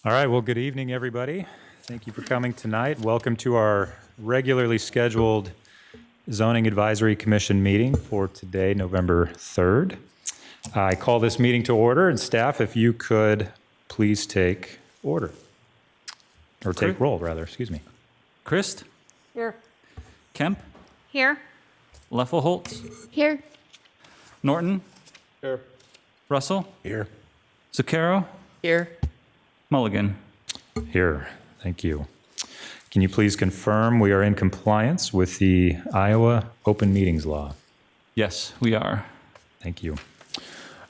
All right, well, good evening, everybody. Thank you for coming tonight. Welcome to our regularly scheduled Zoning Advisory Commission meeting for today, November 3rd. I call this meeting to order, and staff, if you could please take order. Or take roll, rather, excuse me. Christ, Here. Kemp, Here. Leffelholtz, Here. Norton, Here. Russell, Here. Zucchero, Here. Mulligan. Here, thank you. Can you please confirm we are in compliance with the Iowa Open Meetings Law? Yes, we are. Thank you. All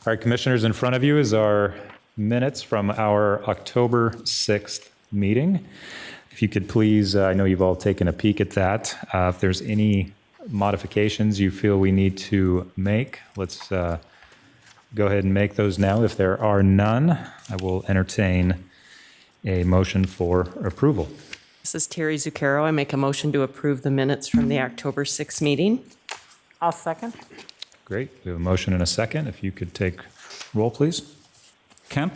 right, commissioners, in front of you is our minutes from our October 6th meeting. If you could please, I know you've all taken a peek at that. If there's any modifications you feel we need to make, let's go ahead and make those now. If there are none, I will entertain a motion for approval. This is Terry Zucchero. I make a motion to approve the minutes from the October 6th meeting. I'll second. Great, we have a motion and a second. If you could take roll, please. Kemp,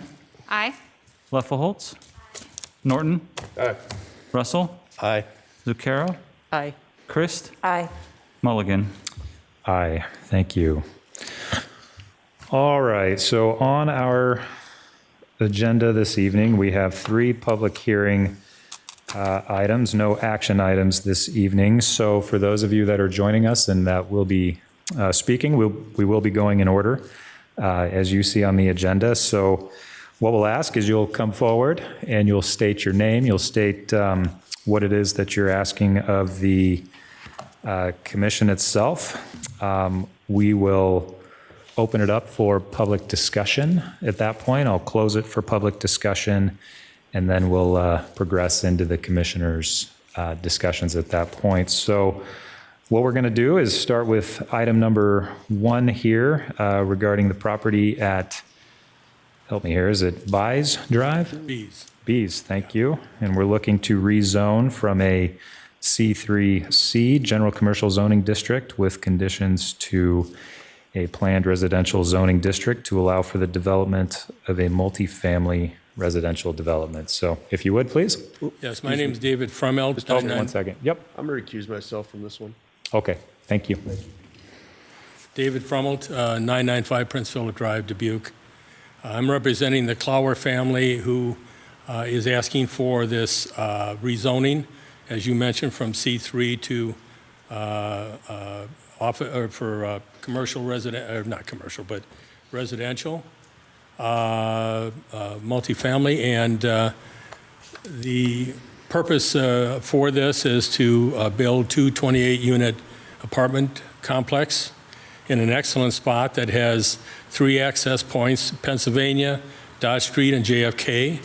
Aye. Leffelholtz, Norton, Aye. Russell, Aye. Zucchero, Aye. Christ, Aye. Mulligan. Aye, thank you. All right, so on our agenda this evening, we have 3 public hearing items, no action items this evening. So for those of you that are joining us and that will be speaking, we will be going in order as you see on the agenda. So what we'll ask is you'll come forward and you'll state your name, you'll state what it is that you're asking of the commission itself. We will open it up for public discussion. At that point, I'll close it for public discussion, and then we'll progress into the commissioners' discussions at that point. So what we're going to do is start with item number 1 here regarding the property at, help me here, is it Buys Drive? Bees, thank you. And we're looking to rezone from a C3C, General Commercial Zoning District, with conditions to a planned residential zoning district to allow for the development of a multifamily residential development. So if you would, please. Yes, my name is David Fromeld. Oh, 1 second. Yep. I'm going to recuse myself from this one. Okay, thank you. David Fromeld, 995 Prince Philip Drive, Dubuque. I'm representing the Clower family who is asking for this rezoning, as you mentioned, from C3 to for commercial resident, or not commercial, but residential, multifamily. And the purpose for this is to build 2 28-unit apartment complex in an excellent spot that has 3 access points, Pennsylvania, Dodge Street, and JFK.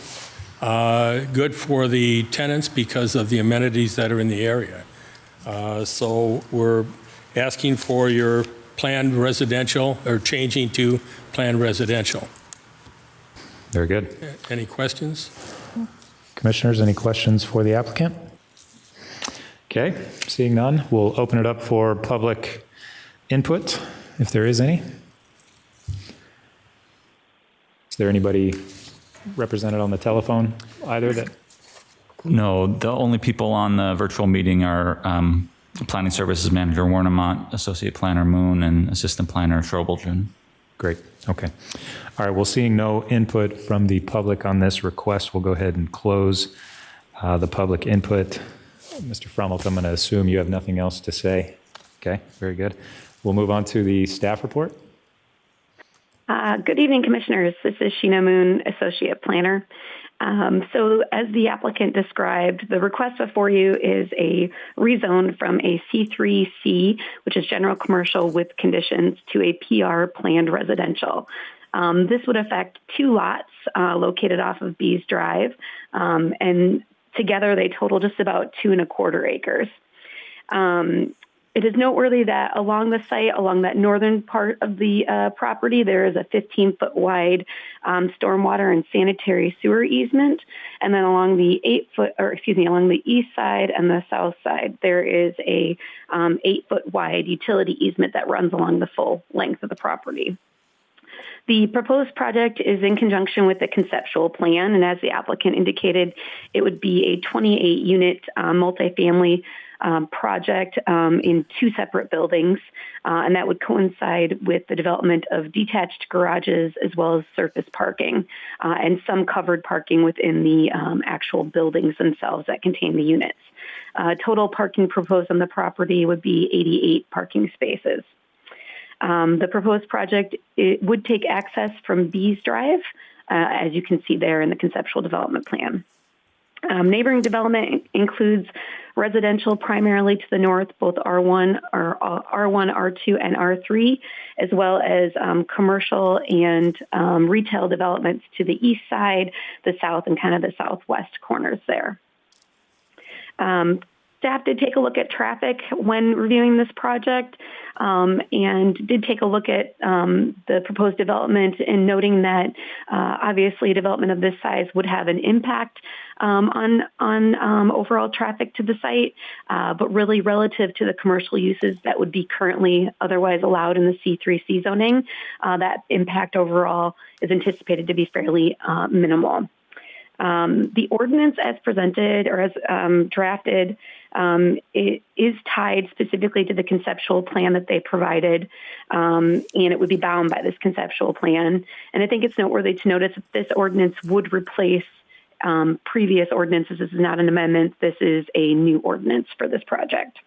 Good for the tenants because of the amenities that are in the area. So we're asking for your planned residential, or changing to planned residential. Very good. Any questions? Commissioners, any questions for the applicant? Okay, seeing none, we'll open it up for public input, if there is any. Is there anybody represented on the telephone either that? No, the only people on the virtual meeting are Planning Services Manager Warnemont, Associate Planner Moon, and Assistant Planner Strobelgen. Great, okay. All right, well, seeing no input from the public on this request, we'll go ahead and close the public input. Mr. Fromelt, I'm going to assume you have nothing else to say. Okay, very good. We'll move on to the staff report. Good evening, Commissioners. This is Sheena Moon, Associate Planner. So as the applicant described, the request before you is a rezone from a C3C, which is general commercial with conditions, to a PR planned residential. This would affect 2 lots located off of Bees Drive, and together they total just about 2¼ acres. It is noteworthy that along the site, along that northern part of the property, there is a 15-foot wide stormwater and sanitary sewer easement. And then along the along the east side and the south side, there is a 8-foot wide utility easement that runs along the full length of the property. The proposed project is in conjunction with the conceptual plan, and as the applicant indicated, it would be a 28-unit multifamily project in 2 separate buildings, and that would coincide with the development of detached garages as well as surface parking and some covered parking within the actual buildings themselves that contain the units. Total parking proposed on the property would be 88 parking spaces. The proposed project it would take access from Bees Drive, as you can see there in the conceptual development plan. Neighboring development includes residential primarily to the north, both R1, R2, and R3, as well as commercial and retail developments to the east side, the south, and kind of the southwest corners there. Staff did take a look at traffic when reviewing this project and did take a look at the proposed development and noting that obviously development of this size would have an impact on overall traffic to the site, but really relative to the commercial uses that would be currently otherwise allowed in the C3C zoning, that impact overall is anticipated to be fairly minimal. The ordinance as presented or as drafted, it is tied specifically to the conceptual plan that they provided, and it would be bound by this conceptual plan. And I think it's noteworthy to notice that this ordinance would replace previous ordinances. This is not an amendment. This is a new ordinance for this project.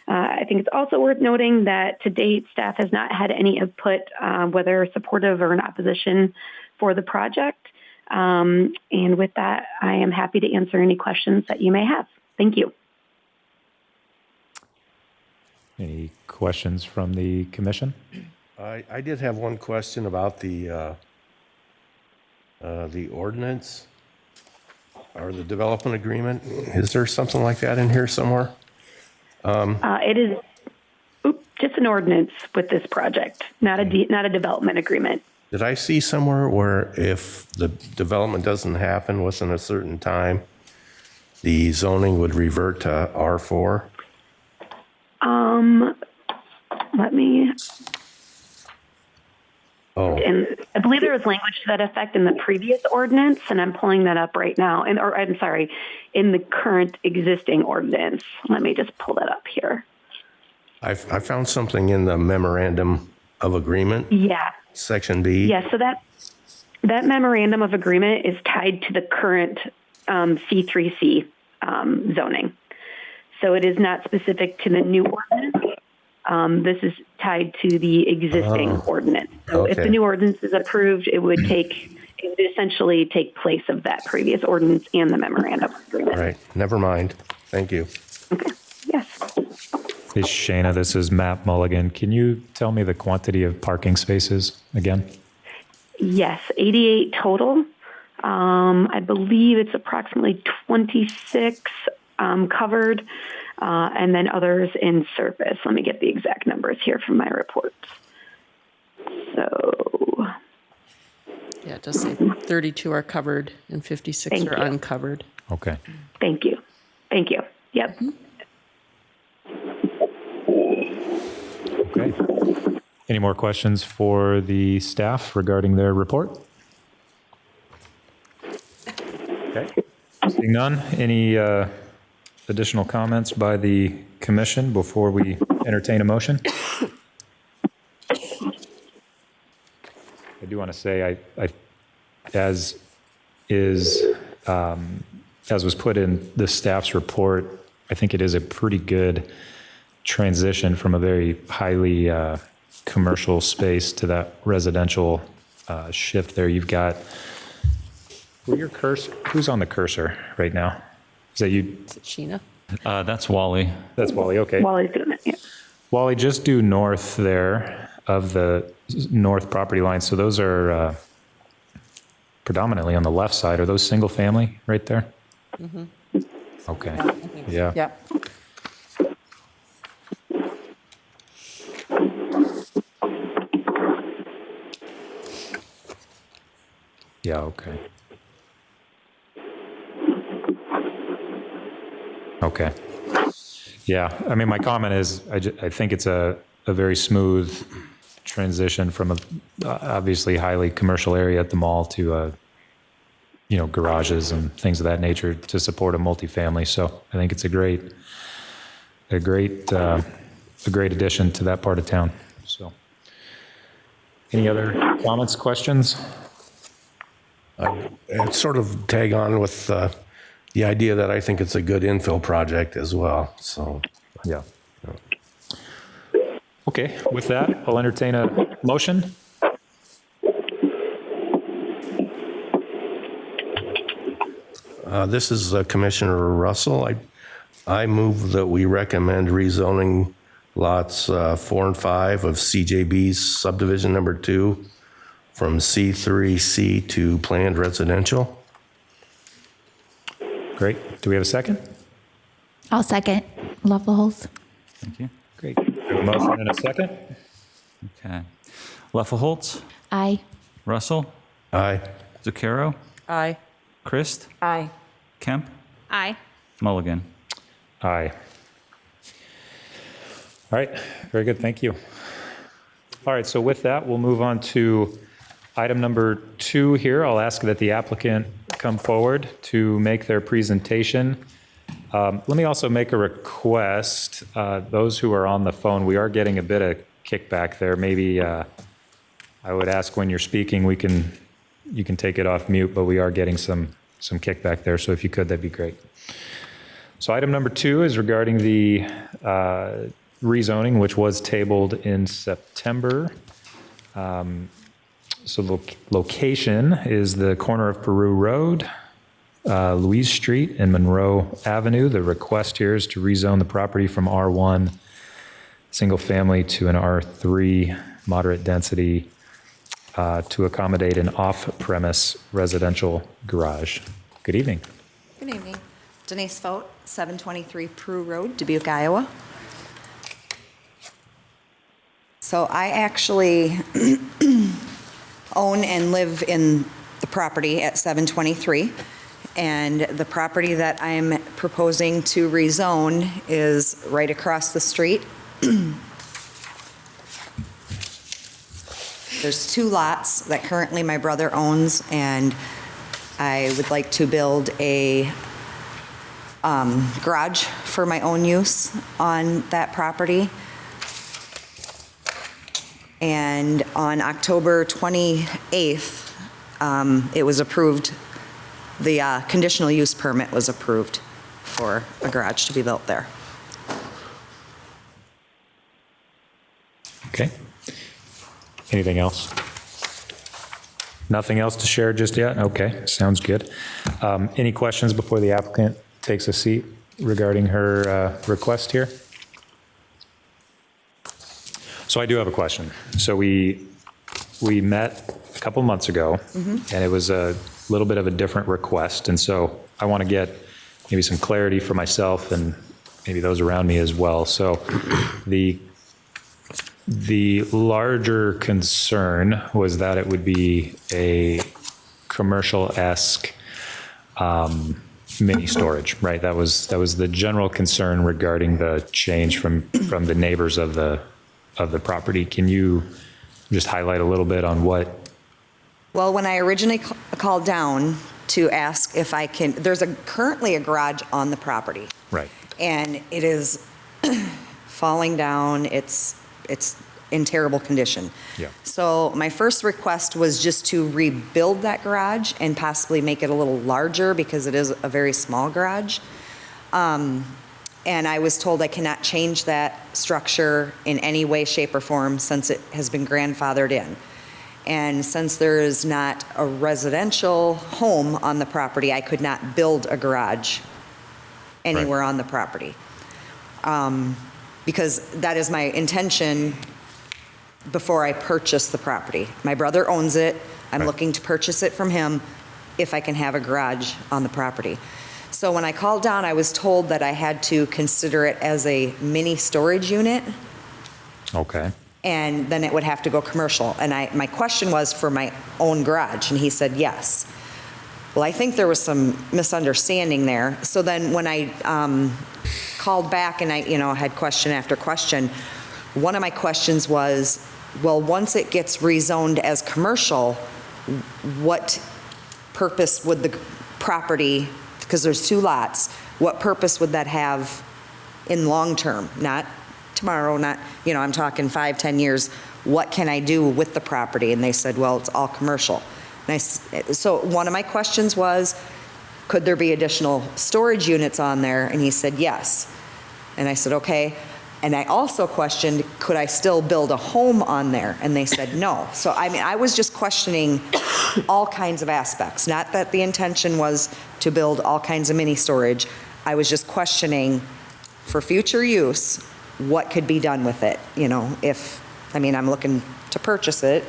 I think it's also worth noting that to date, staff has not had any input, whether supportive or in opposition for the project. And with that, I am happy to answer any questions that you may have. Thank you. Any questions from the commission? I did have one question about the ordinance or the development agreement. Is there something like that in here somewhere? It is just an ordinance with this project, not a development agreement. Did I see somewhere where if the development doesn't happen within a certain time, the zoning would revert to R4? Let me. Oh, And I believe there was language to that effect in the previous ordinance, and I'm pulling that up right now. Or I'm sorry, in the current existing ordinance. Let me just pull that up here. I found something in the memorandum of agreement, Yeah. section B. Yeah, so that memorandum of agreement is tied to the current C3C zoning. So it is not specific to the new ordinance. This is tied to the existing ordinance. So if the okay. new ordinance is approved, it would essentially take place of that previous ordinance and the memorandum of agreement. All right, never mind. Thank you. Okay. Yes. Hey, Shayna, this is Matt Mulligan. Can you tell me the quantity of parking spaces again? Yes, 88 total. I believe it's approximately 26 covered, and then others in surface. Let me get the exact numbers here from my reports. So, Yeah, it does say 32 are covered and 56 Thank are you. uncovered. Okay. thank you. Thank you. Yep. Okay. Any more questions for the staff regarding their report? Okay. Seeing none, any additional comments by the commission before we entertain a motion? I do want to say, as was put in the staff's report, I think it is a pretty good transition from a very highly commercial space to that residential shift there. You've got, who's on the cursor right now? Is that you? Is it Sheena? That's Wally. That's Wally, okay. While he's doing it, yeah. Wally, just due north there of the north property line. So those are predominantly on the left side. Are those single family right there? Mm-hmm. Okay, yeah. Yep. Yeah, okay. Okay. Yeah, I mean, my comment is, I think it's a very smooth transition from a obviously highly commercial area at the mall to garages and things of that nature to support a multifamily. So I think it's a great addition to that part of town. So, any other comments, questions? And sort of tag on with the idea that I think it's a good infill project as well. So, Yeah. Okay, with that, I'll entertain a motion. this is Commissioner Russell. I move that we recommend rezoning lots 4 and 5 of CJB's subdivision number 2 from C3C to planned residential. Great. Do we have a second? I'll second. Leffelholz. Thank you. Great. We have a motion and a second. Okay. Leffelholtz, Aye. Russell, Aye. Zucchero, Aye. Christ, Aye. Kemp, Aye. Mulligan. Aye. All right, very good, thank you. All right, so with that, we'll move on to item number 2 here. I'll ask that the applicant come forward to make their presentation. Let me also make a request. Those who are on the phone, we are getting a bit of kickback there. Maybe I would ask when you're speaking, you can take it off mute, but we are getting some kickback there. So if you could, that'd be great. So item number 2 is regarding the rezoning, which was tabled in September. So the location is the corner of Peru Road, Louise Street, and Monroe Avenue. The request here is to rezone the property from R1 single family to an R3 moderate density to accommodate an off-premise residential garage. Good evening. Good evening. Denise Fote, 723 Prue Road, Dubuque, Iowa. So I actually own and live in the property at 723. And the property that I'm proposing to rezone is right across the street. There's 2 lots that currently my brother owns, and I would like to build a garage for my own use on that property. And on October 28th, it was approved, the conditional use permit was approved for a garage to be built there. Okay. Anything else? Nothing else to share just yet? Okay, sounds good. Any questions before the applicant takes a seat regarding her request here? So I do have a question. So we met a couple months ago, and it was a little bit of a different request. And so I want to get maybe some clarity for myself and maybe those around me as well. So the larger concern was that it would be a commercial-esque mini storage, right? That was the general concern regarding the change from the neighbors of the property. Can you just highlight a little bit on what? Well, when I originally called down to ask if I can, there's currently a garage on the property. Right. And it is falling down. It's in terrible condition. Yeah. So my first request was just to rebuild that garage and possibly make it a little larger because it is a very small garage. And I was told I cannot change that structure in any way, shape, or form since it has been grandfathered in. And since there is not a residential home on the property, I could not build a garage anywhere on the property. Because that is my intention before I purchase the property. My brother owns it. I'm looking to purchase it from him if I can have a garage on the property. So when I called down, I was told that I had to consider it as a mini storage unit, Okay. and then it would have to go commercial. And my question was for my own garage, and he said yes. Well, I think there was some misunderstanding there. So then when I called back and I had question after question, one of my questions was, well, once it gets rezoned as commercial, what purpose would the property, because there's 2 lots, what purpose would that have in long term? Not tomorrow, not, I'm talking 5, 10 years. What can I do with the property? And they said, well, it's all commercial. And so one of my questions was, could there be additional storage units on there? And he said, yes. And I said, okay. And I also questioned, could I still build a home on there? And they said no. So, I was just questioning all kinds of aspects. Not that the intention was to build all kinds of mini storage. I was just questioning, for future use, what could be done with it, I'm looking to purchase it,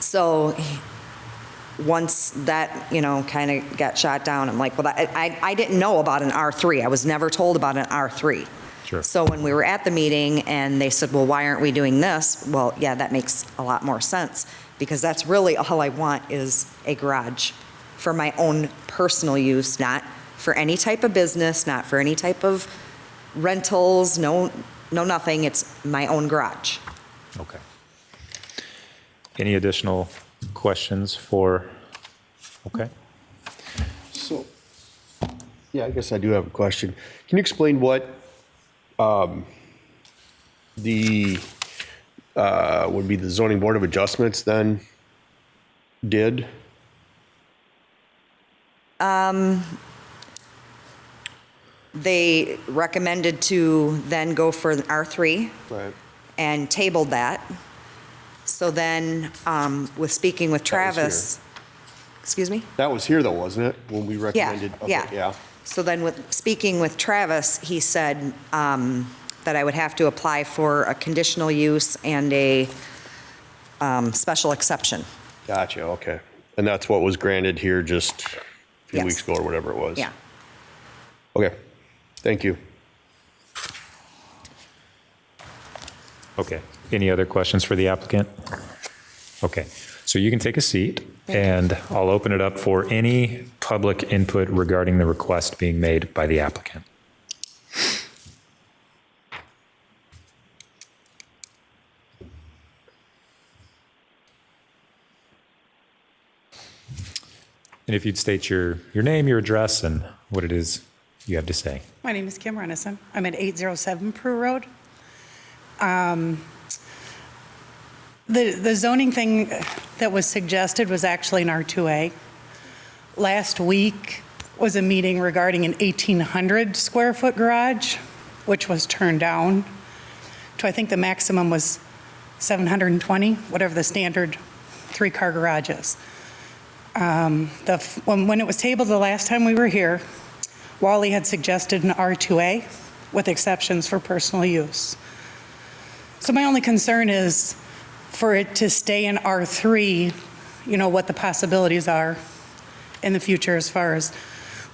So once that, kind of got shot down, I'm like, well, I didn't know about an R3. I was never told about an R3. Sure. So when we were at the meeting and they said, well, why aren't we doing this? Well, yeah, that makes a lot more sense, because that's really all I want is a garage for my own personal use, not for any type of business, not for any type of rentals, no nothing. It's my own garage. Okay. Any additional questions for, okay. So, yeah, I guess I do have a question. Can you explain what would be the zoning board of adjustments then did? They recommended to then go for an R3. Right. And tabled that. So then, with speaking with Travis, excuse me? That was here though, wasn't it? When we recommended? Okay, Yeah. So then with speaking with Travis, he said that I would have to apply for a conditional use and a special exception. Gotcha, okay. And that's what was granted here just a few Yes. weeks ago or whatever it was? Yeah. Okay, thank you. Okay. Any other questions for the applicant? Okay. So you can take a seat, and I'll open it up for any public input regarding the request being made by the applicant. And if you'd state your name, your address, and what it is you have to say. My name is Kim Renison. I'm at 807 Prue Road. The zoning thing that was suggested was actually an R2A. Last week was a meeting regarding an 1,800 square foot garage, which was turned down to, I think the maximum was 720, whatever the standard 3-car garage is. When it was tabled the last time we were here, Wally had suggested an R2A with exceptions for personal use. So my only concern is for it to stay in R3, what the possibilities are in the future as far as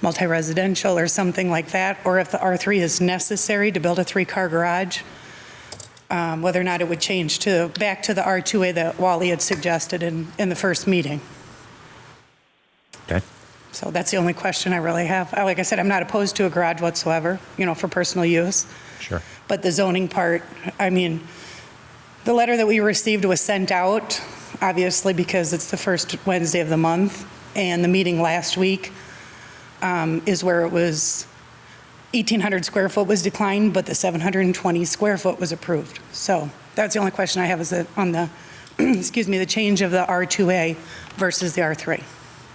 multi-residential or something like that, or if the R3 is necessary to build a 3-car garage, whether or not it would change back to the R2A that Wally had suggested in the first meeting. Okay. So that's the only question I really have. Like I said, I'm not opposed to a garage whatsoever, for personal use. Sure. But the zoning part, the letter that we received was sent out, obviously, because it's the first Wednesday of the month. And the meeting last week is where it was 1,800 square foot was declined, but the 720 square foot was approved. So that's the only question I have is on the, the change of the R2A versus the R3.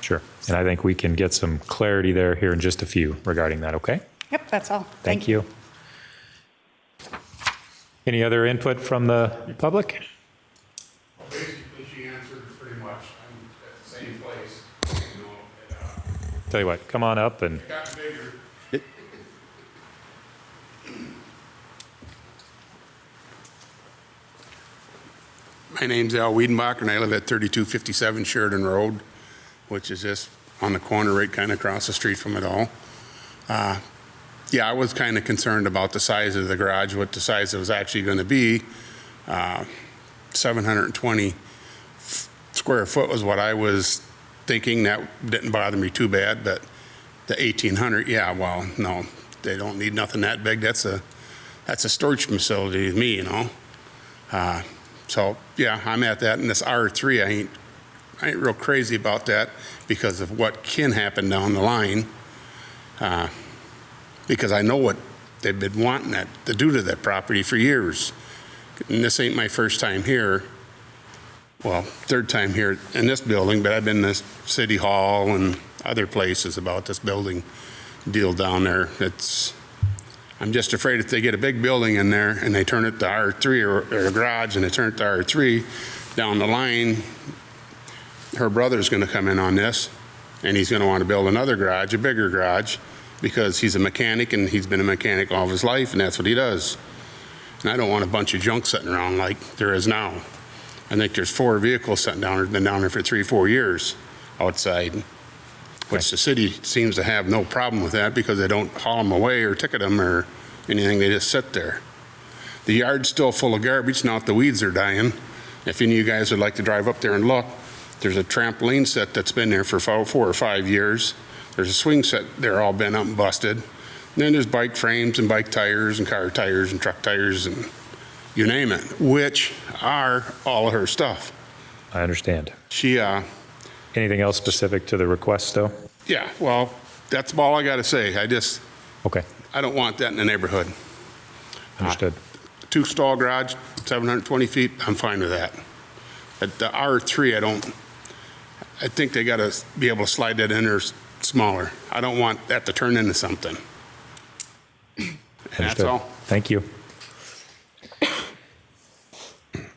Sure. And I think we can get some clarity there here in just a few regarding that, okay? Yep, that's all. Thank you. Any other input from the public? Basically, she answered pretty much. I'm at the same place. Tell you what, come on up and. It got bigger. My name's Al Wiedenbach, and I live at 3257 Sheridan Road, which is just on the corner right kind of across the street from it all. Yeah, I was kind of concerned about the size of the garage, what the size it was actually going to be. 720 square foot was what I was thinking. That didn't bother me too bad, but the 1,800, yeah, well, no, they don't need nothing that big. That's that's a storage facility to me, you know? So, yeah, I'm at that. And this R3, I ain't real crazy about that because of what can happen down the line. Because I know what they've been wanting to do to that property for years. And this ain't my first time here. Well, third time here in this building, but I've been to City Hall and other places about this building deal down there. I'm just afraid if they get a big building in there and they turn it to R3 or a garage and they turn it to R3, down the line, her brother's going to come in on this and he's going to want to build another garage, a bigger garage, because he's a mechanic and he's been a mechanic all of his life and that's what he does. And I don't want a bunch of junk sitting around like there is now. I think there's 4 vehicles sitting down there, been down there for 3-4 years outside, which the city seems to have no problem with that because they don't haul them away or ticket them or anything, they just sit there. The yard's still full of garbage, now the weeds are dying. If any of you guys would like to drive up there and look, there's a trampoline set that's been there for 4 or 5 years. There's a swing set there all bent up and busted. And then there's bike frames and bike tires and car tires and truck tires and you name it, which are all of her stuff. I understand. She, Anything else specific to the request, though? yeah, well, that's all I got to say. Okay, I don't want that in the neighborhood. understood. 2-stall garage, 720 feet, I'm fine with that. At the R3, I think they got to be able to slide that in there smaller. I don't want that to turn into something. And that's Understood. all. Thank you.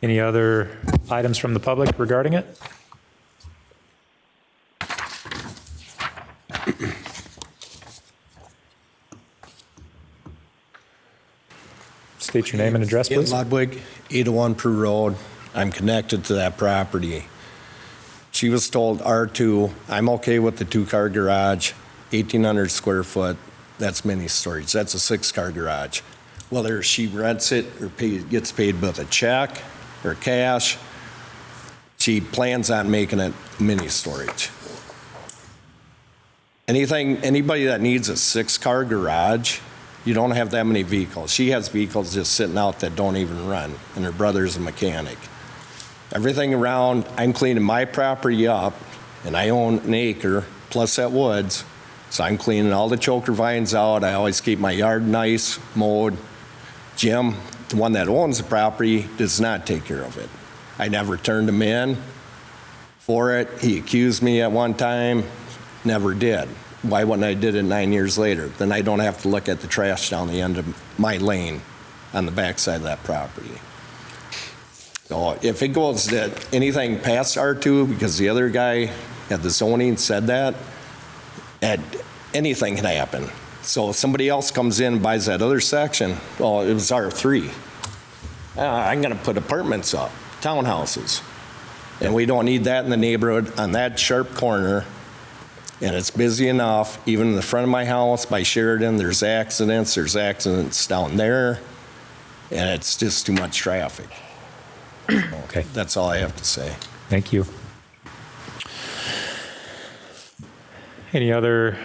Any other items from the public regarding it? State your name and address, In please. Ludwig, 801 Prue Road. I'm connected to that property. She was told R2. I'm okay with the 2-car garage, 1,800 square foot. That's mini storage. That's a 6-car garage. Whether she rents it or gets paid with a check or cash, she plans on making it mini storage. Anybody that needs a 6-car garage, you don't have that many vehicles. She has vehicles just sitting out that don't even run, and her brother's a mechanic. Everything around, I'm cleaning my property up, and I own an acre, plus that woods, so I'm cleaning all the choker vines out. I always keep my yard nice, mowed. Jim, the one that owns the property, does not take care of it. I never turned him in for it. He accused me at one time, never did. Why wouldn't I did it 9 years later? Then I don't have to look at the trash down the end of my lane on the backside of that property. So if it goes to anything past R2, because the other guy at the zoning said that, anything can happen. So if somebody else comes in and buys that other section, well, it was R3. I'm going to put apartments up, townhouses. And we don't need that in the neighborhood on that sharp corner. And it's busy enough, even in the front of my house by Sheridan, there's accidents down there, and it's just too much traffic. Okay, That's all I have to say. thank you. Any other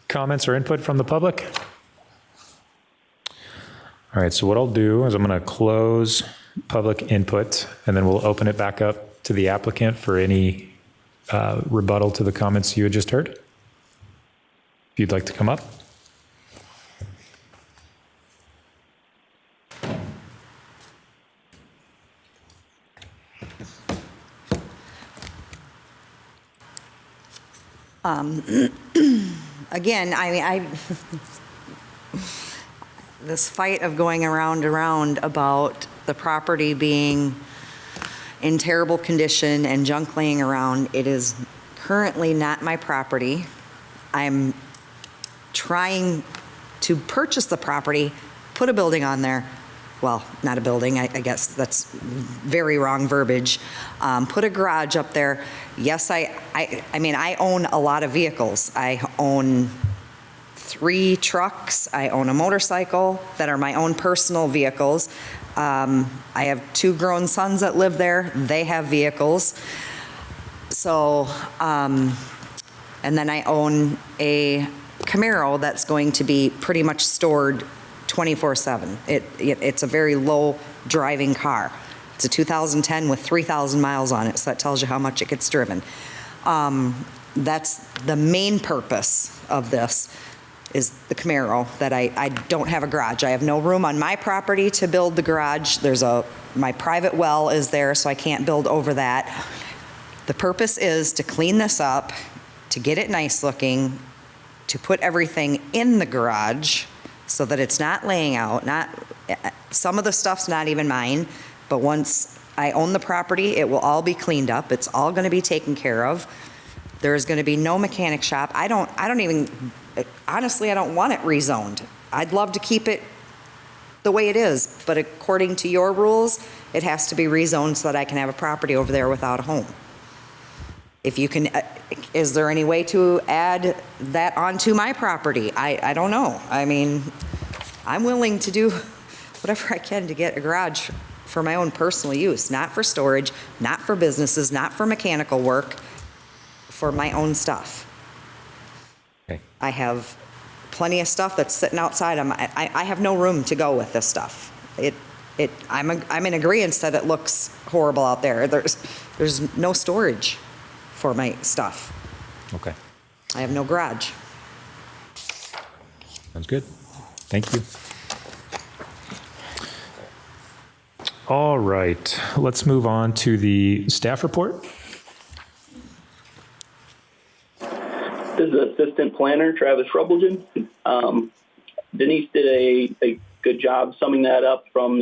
comments or input from the public? All right, so what I'll do is I'm going to close public input, and then we'll open it back up to the applicant for any rebuttal to the comments you had just heard. If you'd like to come up. Again, this fight of going around about the property being in terrible condition and junk laying around, it is currently not my property. I'm trying to purchase the property, put a building on there. Well, not a building, I guess that's very wrong verbiage. Put a garage up there. Yes, I own a lot of vehicles. I own 3 trucks. I own a motorcycle that are my own personal vehicles. I have 2 grown sons that live there. They have vehicles. So, and then I own a Camaro that's going to be pretty much stored 24/7. It's a very low driving car. It's a 2010 with 3,000 miles on it, so that tells you how much it gets driven. That's the main purpose of this, is the Camaro, that I don't have a garage. I have no room on my property to build the garage. My private well is there, so I can't build over that. The purpose is to clean this up, to get it nice looking, to put everything in the garage so that it's not laying out. Some of the stuff's not even mine, but once I own the property, it will all be cleaned up. It's all going to be taken care of. There's going to be no mechanic shop. Honestly, I don't want it rezoned. I'd love to keep it the way it is, but according to your rules, it has to be rezoned so that I can have a property over there without a home. If you can, is there any way to add that onto my property? I don't know. I mean, I'm willing to do whatever I can to get a garage for my own personal use, not for storage, not for businesses, not for mechanical work, for my own stuff. Okay. I have plenty of stuff that's sitting outside. I have no room to go with this stuff. I'm in agreement that it looks horrible out there. There's no storage for my stuff. Okay. I have no garage. Sounds good. Thank you. All right, let's move on to the staff report. This is Assistant Planner Travis Rubbelgen. Denise did a good job summing that up from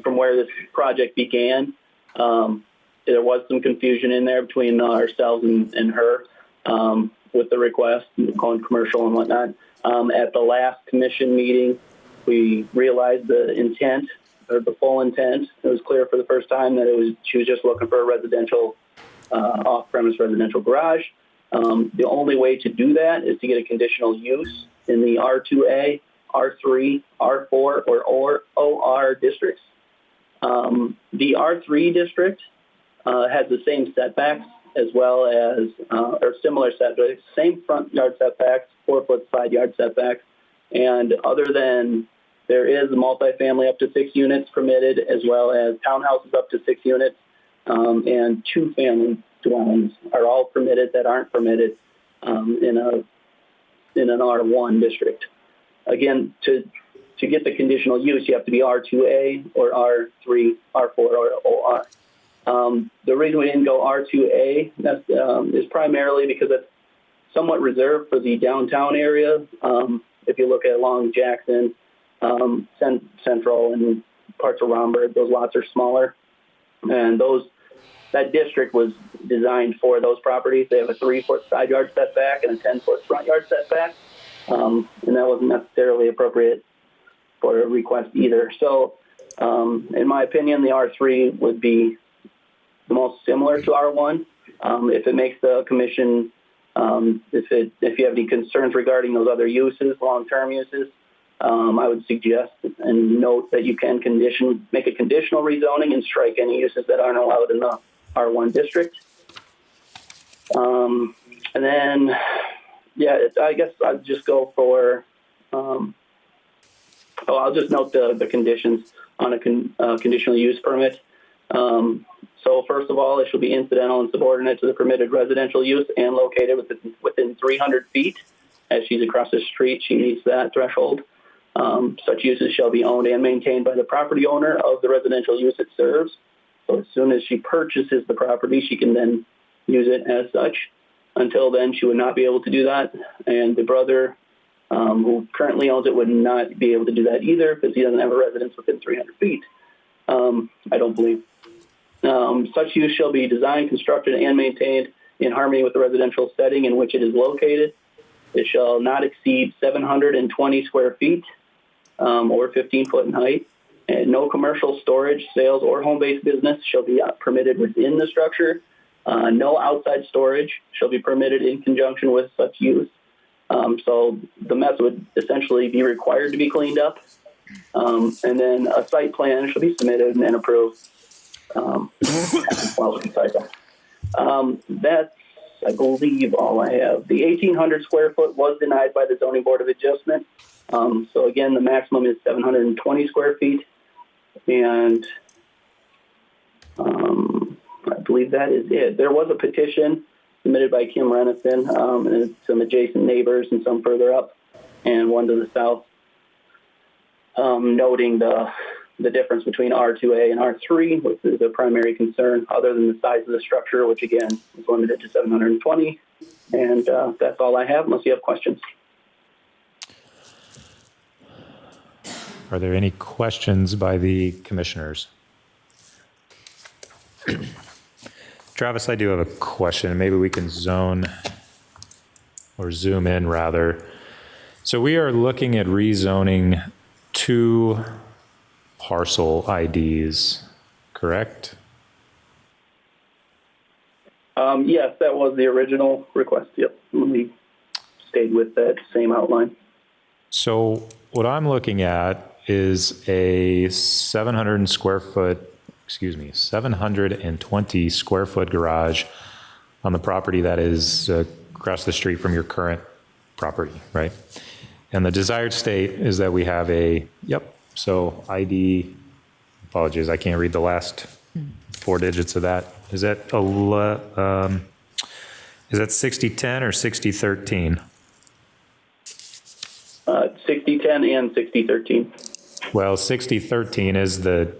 from where this project began. There was some confusion in there between ourselves and her with the request, calling commercial and whatnot. At the last commission meeting, we realized the intent, or the full intent. It was clear for the first time that she was just looking for a residential, off-premise residential garage. The only way to do that is to get a conditional use in the R2A, R3, R4, or OR districts. The R3 district has the same setbacks as well as, or similar setbacks, same front yard setbacks, 4-foot side yard setbacks, and other than there is a multifamily up to 6 units permitted, as well as townhouses up to 6 units, and 2-family dwellings are all permitted that aren't permitted in an R1 district. Again, to get the conditional use, you have to be R2A or R3, R4, or OR. The reason we didn't go R2A is primarily because it's somewhat reserved for the downtown area. If you look at along Jackson, Central, and parts of Romberg, those lots are smaller, and that district was designed for those properties. They have a 3-foot side yard setback and a 10-foot front yard setback, and that wasn't necessarily appropriate for a request either. So, in my opinion, the R3 would be the most similar to R1. If it makes the commission, if you have any concerns regarding those other uses, long-term uses, I would suggest and note that you can make a conditional rezoning and strike any uses that aren't allowed in the R1 district. And then, I guess I'd just go for, I'll just note the conditions on a conditional use permit. So first of all, it shall be incidental and subordinate to the permitted residential use and located within 300 feet. As she's across the street, she meets that threshold. Such uses shall be owned and maintained by the property owner of the residential use it serves. So as soon as she purchases the property, she can then use it as such. Until then, she would not be able to do that. And the brother who currently owns it would not be able to do that either because he doesn't have a residence within 300 feet, I don't believe. Such use shall be designed, constructed, and maintained in harmony with the residential setting in which it is located. It shall not exceed 720 square feet or 15 foot in height. And no commercial storage, sales, or home-based business shall be permitted within the structure. No outside storage shall be permitted in conjunction with such use. So the mess would essentially be required to be cleaned up. And then a site plan shall be submitted and approved. That's, I believe, all I have. The 1,800 square foot was denied by the Zoning Board of Adjustment. So again, the maximum is 720 square feet, and I believe that is it. There was a petition submitted by Kim Renison and some adjacent neighbors and some further up, and one to the south, noting the difference between R2A and R3, which is a primary concern, other than the size of the structure, which again is limited to 720. And that's all I have, unless you have questions. Are there any questions by the commissioners? Travis, I do have a question. Maybe we can zoom in rather. So we are looking at rezoning 2 parcel IDs, correct? Yes, that was the original request. Yep, we stayed with that same outline. So what I'm looking at is a 720 square foot garage on the property that is across the street from your current property, right? And the desired state is that we have so ID, apologies, I can't read the last 4 digits of that. Is that 6010 or 6013? 6010 and 6013. Well, 6013 is the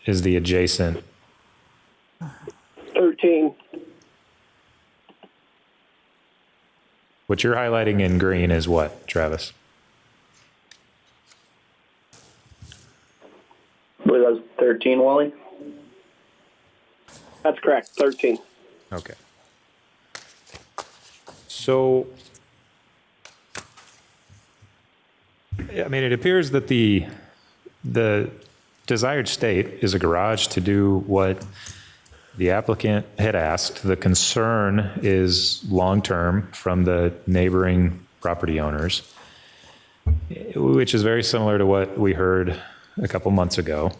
adjacent. 13. What you're highlighting in green is what, Travis? I believe that was 13, Wally. That's correct, 13. Okay. So, I mean, it appears that the desired state is a garage to do what the applicant had asked. The concern is long-term from the neighboring property owners, which is very similar to what we heard a couple months ago.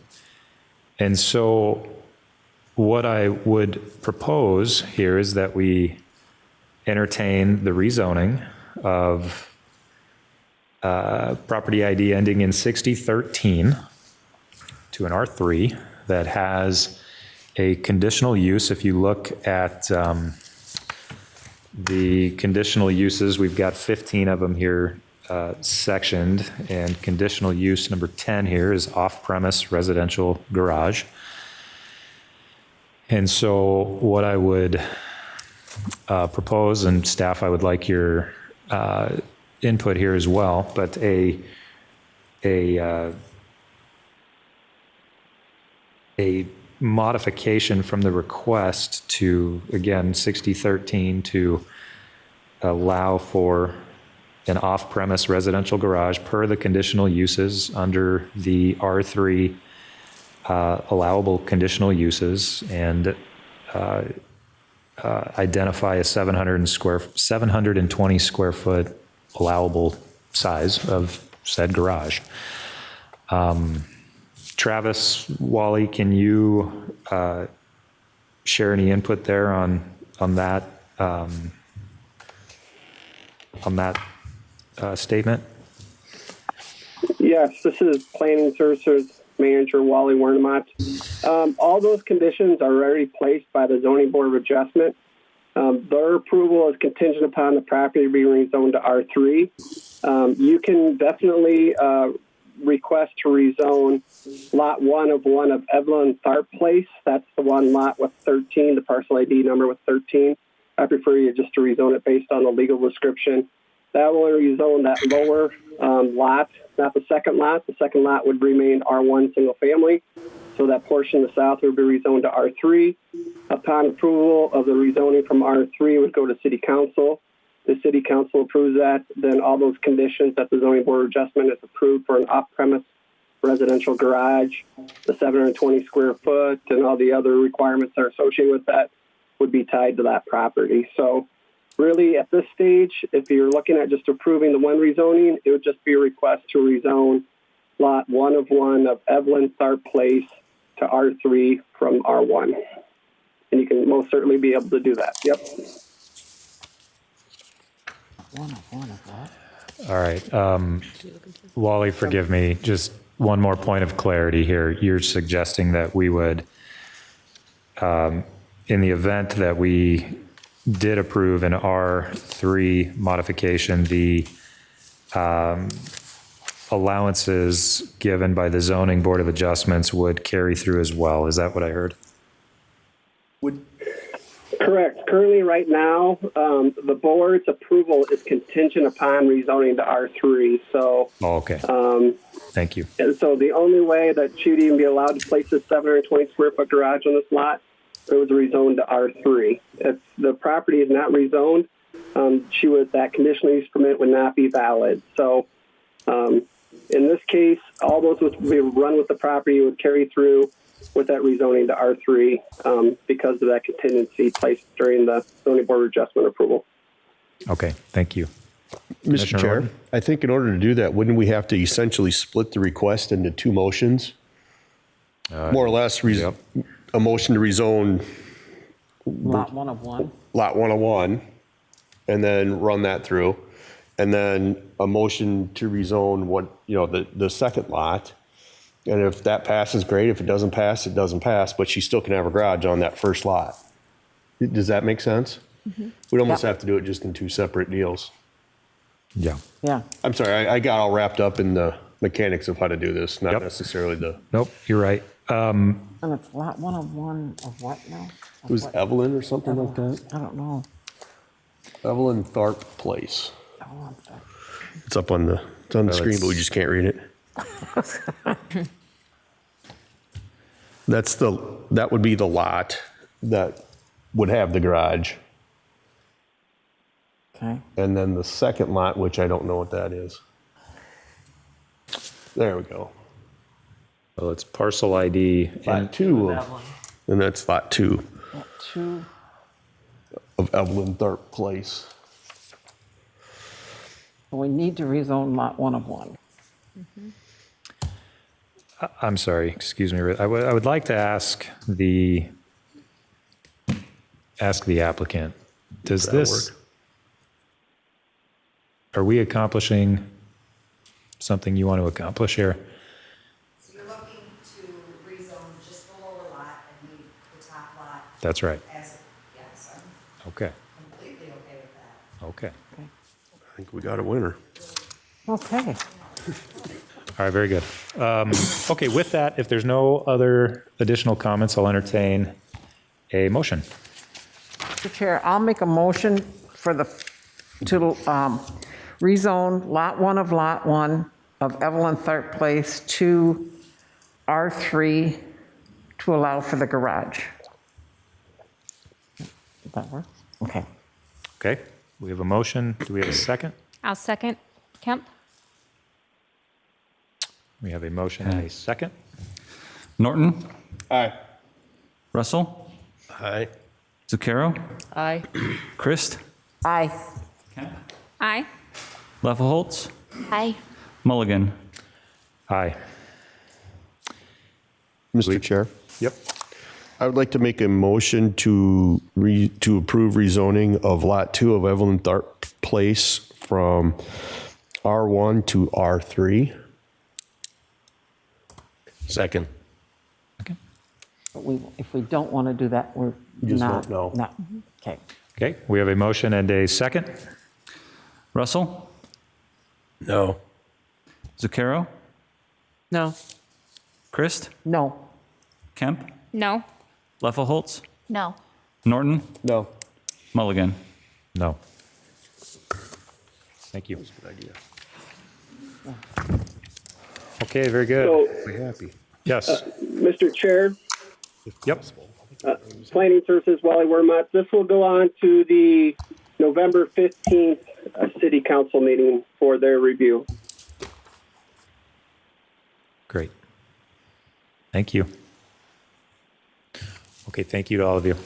And so what I would propose here is that we entertain the rezoning of property ID ending in 6013 to an R3 that has a conditional use. If you look at the conditional uses, we've got 15 of them here sectioned, and conditional use number 10 here is off-premise residential garage. And so what I would propose, and staff, I would like your input here as well, but a modification from the request to, again, 6013 to allow for an off-premise residential garage per the conditional uses under the R3 allowable conditional uses, and identify a 720 square foot allowable size of said garage. Travis, Wally, can you share any input there on that statement? Yes, this is Planning Services Manager Wally Wernemont. All those conditions are already placed by the Zoning Board of Adjustment. Their approval is contingent upon the property being rezoned to R3. You can definitely request to rezone lot 1 of Evelyn Tharp Place. That's the one lot with 13, the parcel ID number with 13. I prefer you just to rezone it based on the legal description. That will rezone that lower lot, not the second lot. The second lot would remain R1 single family. So that portion to the south would be rezoned to R3. Upon approval of the rezoning from R3 would go to City Council. The City Council approves that, then all those conditions that the Zoning Board of Adjustment has approved for an off-premise residential garage, the 720 square foot, and all the other requirements that are associated with that would be tied to that property. So really, at this stage, if you're looking at just approving the one rezoning, it would just be a request to rezone lot 1 of Evelyn Tharp Place to R3 from R1. And you can most certainly be able to do that. Yep. One of what? All right. Wally, forgive me, just one more point of clarity here. You're suggesting that we would, in the event that we did approve an R3 modification, the allowances given by the zoning board of adjustments would carry through as well. Is that what I heard? Correct. Currently, right now, the board's approval is contingent upon rezoning to R3. So, Oh, okay. Thank you. and so the only way that she'd even be allowed to place a 720 square foot garage on this lot, it was rezoned to R3. If the property is not rezoned, that conditional use permit would not be valid. So, in this case, all those would be run with the property would carry through with that rezoning to R3 because of that contingency placed during the zoning board adjustment approval. Okay, thank you. Mr. Commissioner Chair, Norton? I think in order to do that, wouldn't we have to essentially split the request into two motions? More or less, yep. a motion to rezone Lot 1 of 1. Lot 101, and then run that through, and then a motion to rezone the second lot. And if that passes, great. If it doesn't pass, it doesn't pass, but she still can have a garage on that first lot. Does that make sense? We'd almost have to do it just in two separate deals. Yeah. Yeah. I'm sorry, I got all wrapped up in the mechanics of how to do this, not Yep. necessarily the, Nope, you're right. And it's lot 1 of 1 of what now? it was Evelyn or something like that? I don't know. Evelyn Tharp Place. I want that. It's up on the screen, but we just can't read it. That would be the lot that would have the garage. Okay. And then the second lot, which I don't know what that is. There we go. Well, it's parcel ID. Lot 2 and that's lot 2 Lot 2. of Evelyn Tharp Place. We need to rezone lot 1 of 1. I'm sorry, excuse me. I would like to ask the applicant, does That'll this, work. are we accomplishing something you want to accomplish here? So you're looking to rezone just the lower lot and leave the top lot That's right. as, yes, I'm Okay, completely okay with that. okay. I think we got a winner. Okay. All right, very good. Okay, with that, if there's no other additional comments, I'll entertain a motion. Mr. Chair, I'll make a motion to rezone lot 1 of Evelyn Tharp Place to R3 to allow for the garage. Does that work? Okay. Okay, we have a motion. Do we have a second? I'll second. Kemp? We have a motion and a second. Norton, Aye. Russell, Aye. Zucchero, Aye. Christ, Aye. Aye. Lefelholtz, Aye. Mulligan. Aye. Mr. Chair, Yep. I would like to make a motion to approve rezoning of Lot 2 of Evelyn Tharp Place from R1 to R3. Second. But if we don't want to do that, we're Just not. vote no. No. Okay. Okay, we have a motion and a second. Russell, No. Zucchero, No. Christ, No. Kemp, No. Lefelholtz, No. Norton, No. Mulligan. No. Thank you. Good idea. Okay, very good. So, Be happy. Yes. Mr. Chair, Yep. Planning Services, Wally Wermott, this will go on to the November 15th City Council meeting for their review. Great. Thank you. Okay, thank you to all of you.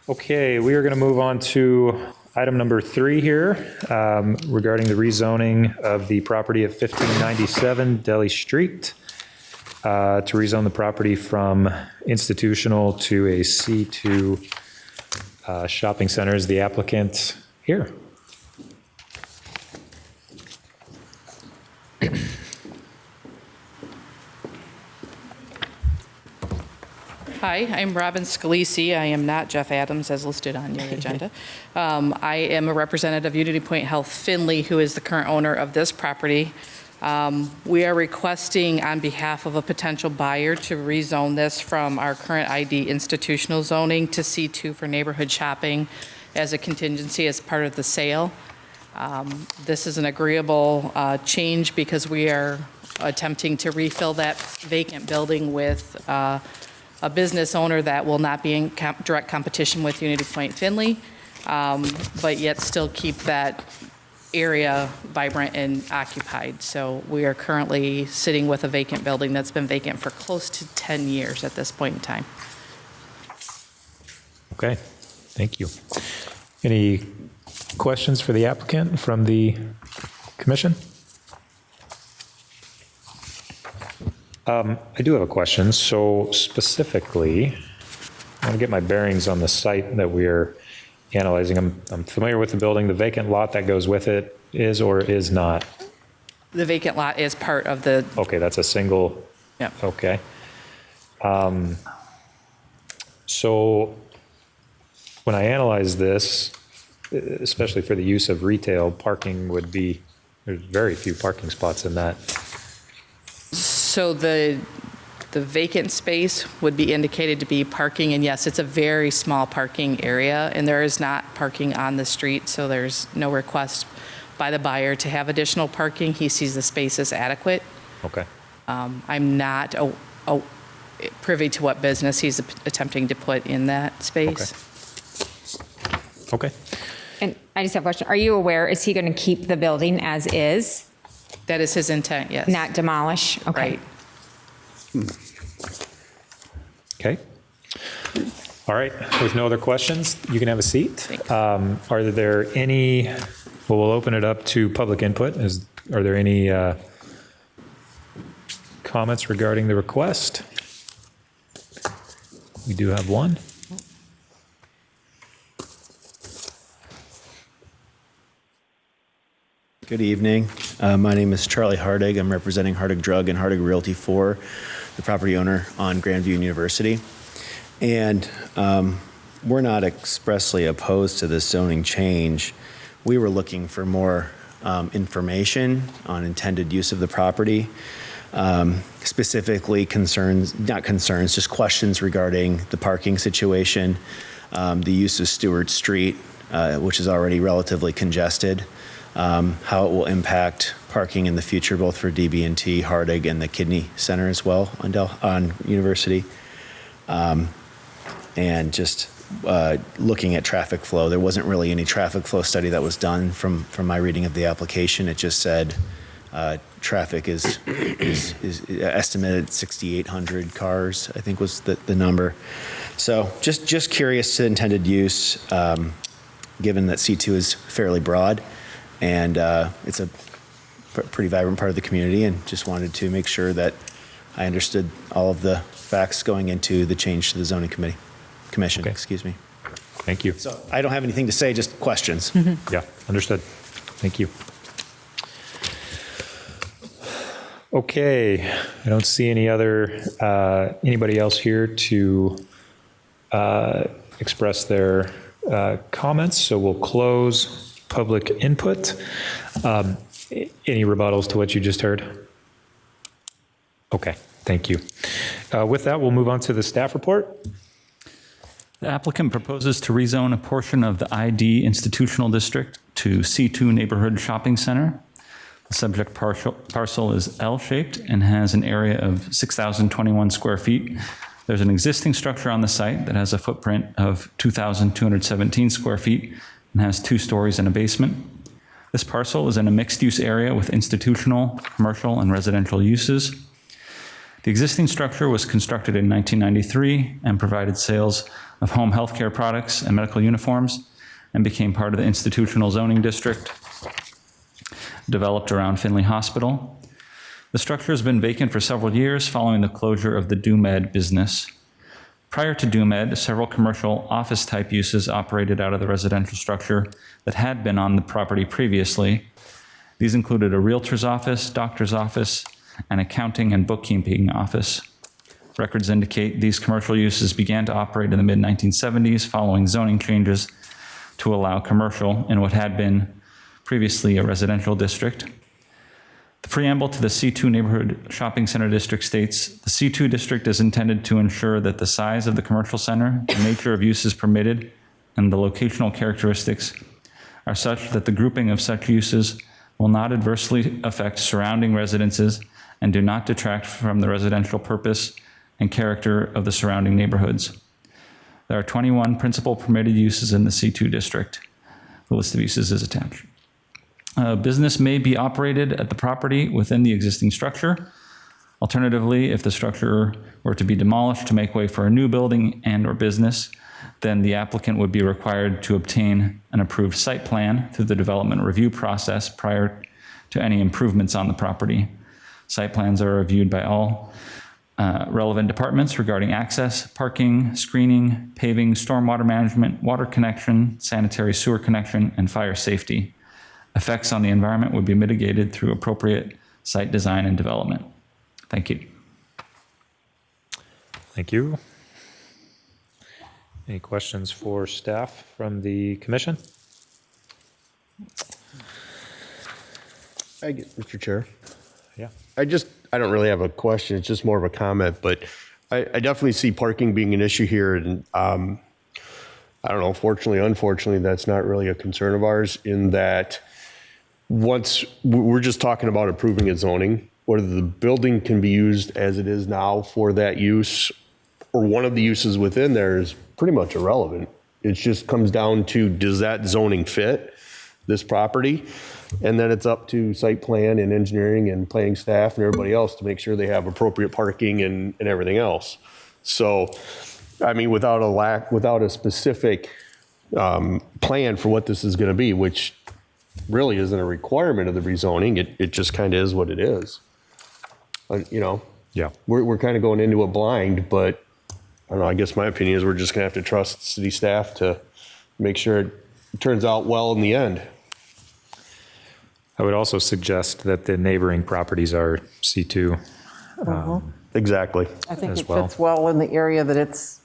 Okay, we are going to move on to item number 3 here regarding the rezoning of the property at 1597 Delhi Street to rezone the property from institutional to a C2 shopping center. Is the applicant here? Hi, I'm Robin Scalisi. I am not Jeff Adams as listed on your agenda. I am a representative of Unity Point Health Finley, who is the current owner of this property. We are requesting on behalf of a potential buyer to rezone this from our current ID institutional zoning to C2 for neighborhood shopping as a contingency as part of the sale. This is an agreeable change because we are attempting to refill that vacant building with a business owner that will not be in direct competition with Unity Point Finley, but yet still keep that area vibrant and occupied. So we are currently sitting with a vacant building that's been vacant for close to 10 years at this point in time. Okay, thank you. Any questions for the applicant from the commission? I do have a question. So specifically, I want to get my bearings on the site that we're analyzing. I'm familiar with the building. The vacant lot that goes with it is or is not? The vacant lot is part of the... Okay, that's a single... Yeah. Okay. So when I analyze this, especially for the use of retail, parking would be, there's very few parking spots in that. So the vacant space would be indicated to be parking, and yes, it's a very small parking area, and there is not parking on the street, so there's no request by the buyer to have additional parking. He sees the space as adequate. Okay. I'm not privy to what business he's attempting to put in that space. Okay. And I just have a question. Are you aware, is he going to keep the building as is? That is his intent, yes. Not demolish? Okay. Right. Okay. All right. With no other questions, you can have a seat. Are there any, well, we'll open it up to public input. Are there any comments regarding the request? We do have one. Good evening. My name is Charlie Hardig. I'm representing Hardig Drug and Hardig Realty for the property owner on Grandview University. And we're not expressly opposed to this zoning change. We were looking for more information on intended use of the property, specifically just questions regarding the parking situation, the use of Stewart Street, which is already relatively congested, how it will impact parking in the future, both for DB&T, Hardig, and the Kidney Center as well on University. And just looking at traffic flow. There wasn't really any traffic flow study that was done from my reading of the application. It just said traffic is estimated at 6,800 cars, I think was the number. So just curious to intended use, given that C2 is fairly broad. And it's a pretty vibrant part of the community, and just wanted to make sure that I understood all of the facts going into the change to the zoning commission. Excuse me. Thank you. So I don't have anything to say, just questions. Yeah, understood. Thank you. Okay, I don't see anybody else here to express their comments, so we'll close public input. Any rebuttals to what you just heard? Okay, thank you. With that, we'll move on to the staff report. The applicant proposes to rezone a portion of the ID institutional district to C2 neighborhood shopping center. The subject parcel is L-shaped and has an area of 6,021 square feet. There's an existing structure on the site that has a footprint of 2,217 square feet and has 2 stories and a basement. This parcel is in a mixed-use area with institutional, commercial, and residential uses. The existing structure was constructed in 1993 and provided sales of home healthcare products and medical uniforms, and became part of the institutional zoning district developed around Finley Hospital. The structure has been vacant for several years following the closure of the DoMed business. Prior to DoMed, several commercial office-type uses operated out of the residential structure that had been on the property previously. These included a realtor's office, doctor's office, and accounting and bookkeeping office. Records indicate these commercial uses began to operate in the mid-1970s following zoning changes to allow commercial in what had been previously a residential district. The preamble to the C2 Neighborhood Shopping Center District states, the C2 district is intended to ensure that the size of the commercial center, the nature of uses permitted, and the locational characteristics are such that the grouping of such uses will not adversely affect surrounding residences and do not detract from the residential purpose and character of the surrounding neighborhoods. There are 21 principal permitted uses in the C2 district. The list of uses is attached. Business may be operated at the property within the existing structure. Alternatively, if the structure were to be demolished to make way for a new building and/or business, then the applicant would be required to obtain an approved site plan through the development review process prior to any improvements on the property. Site plans are reviewed by all relevant departments regarding access, parking, screening, paving, stormwater management, water connection, sanitary sewer connection, and fire safety. Effects on the environment would be mitigated through appropriate site design and development. Thank you. Thank you. Any questions for staff from the commission? Mr. Chair. Yeah. I don't really have a question. It's just more of a comment, but I definitely see parking being an issue here. And I don't know, fortunately, unfortunately, that's not really a concern of ours in that once we're just talking about approving a zoning, whether the building can be used as it is now for that use or one of the uses within there is pretty much irrelevant. It just comes down to, does that zoning fit this property? And then it's up to site plan and engineering and planning staff and everybody else to make sure they have appropriate parking and everything else. So, I mean, without a specific plan for what this is going to be, which really isn't a requirement of the rezoning, it just kind of is what it is. Yeah, we're kind of going into it blind, but I don't know, I guess my opinion is we're just going to have to trust city staff to make sure it turns out well in the end. I would also suggest that the neighboring properties are C2. Exactly. I think as it well. fits well in the area that it's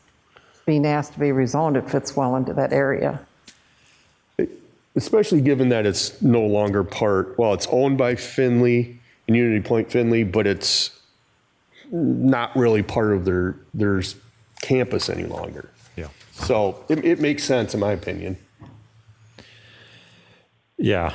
being asked to be rezoned. It fits well into that area. Especially given that it's no longer it's owned by Finley and Unity Point Finley, but it's not really part of their campus any longer. Yeah. So it makes sense in my opinion. Yeah,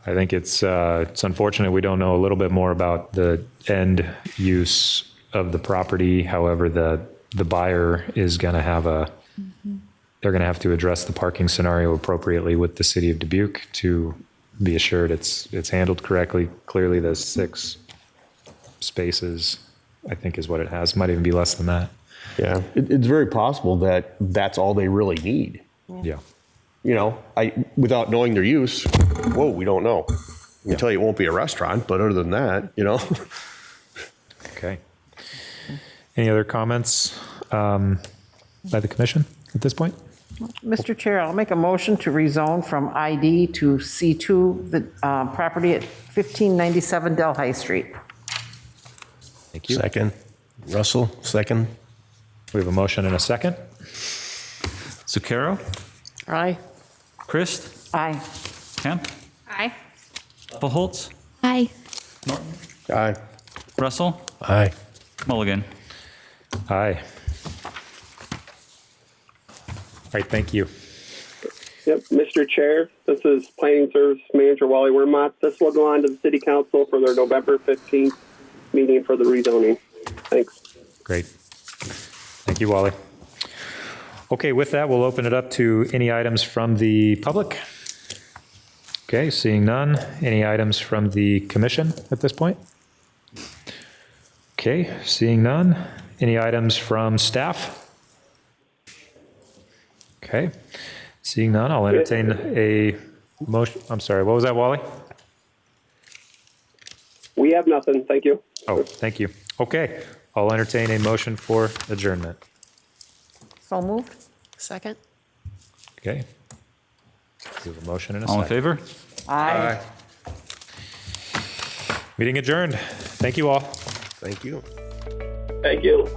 I think it's unfortunate we don't know a little bit more about the end use of the property. However, the buyer is going to have they're going to have to address the parking scenario appropriately with the city of Dubuque to be assured it's handled correctly. Clearly, the 6 spaces, I think, is what it has. Might even be less than that. Yeah, it's very possible that that's all they really need. Yeah. Without knowing their use, we don't know. I can tell you it won't be a restaurant, but other than that, Okay. Any other comments by the commission at this point? Mr. Chair, I'll make a motion to rezone from ID to C2, the property at 1597 Delhi Street. Thank you. Second. Russell, second. We have a motion and a second. Zucchero? Aye. Christ? Aye. Kemp? Aye. Buchholz? Aye. Norton? Aye. Russell? Aye. Mulligan? Aye. All right, thank you. Yep, Mr. Chair, this is Planning Service Manager Wally Wermott. This will go on to the City Council for their November 15th meeting for the rezoning. Thanks. Great. Thank you, Wally. Okay, with that, we'll open it up to any items from the public. Okay, seeing none. Any items from the commission at this point? Okay, seeing none. Any items from staff? Okay, seeing none, I'll entertain a motion. I'm sorry, what was that, Wally? We have nothing. Thank you. Oh, thank you. Okay, I'll entertain a motion for adjournment. So moved. Second? Okay. We have a motion and a All in second. favor? Aye. Meeting adjourned. Thank you all. Thank you. Thank you.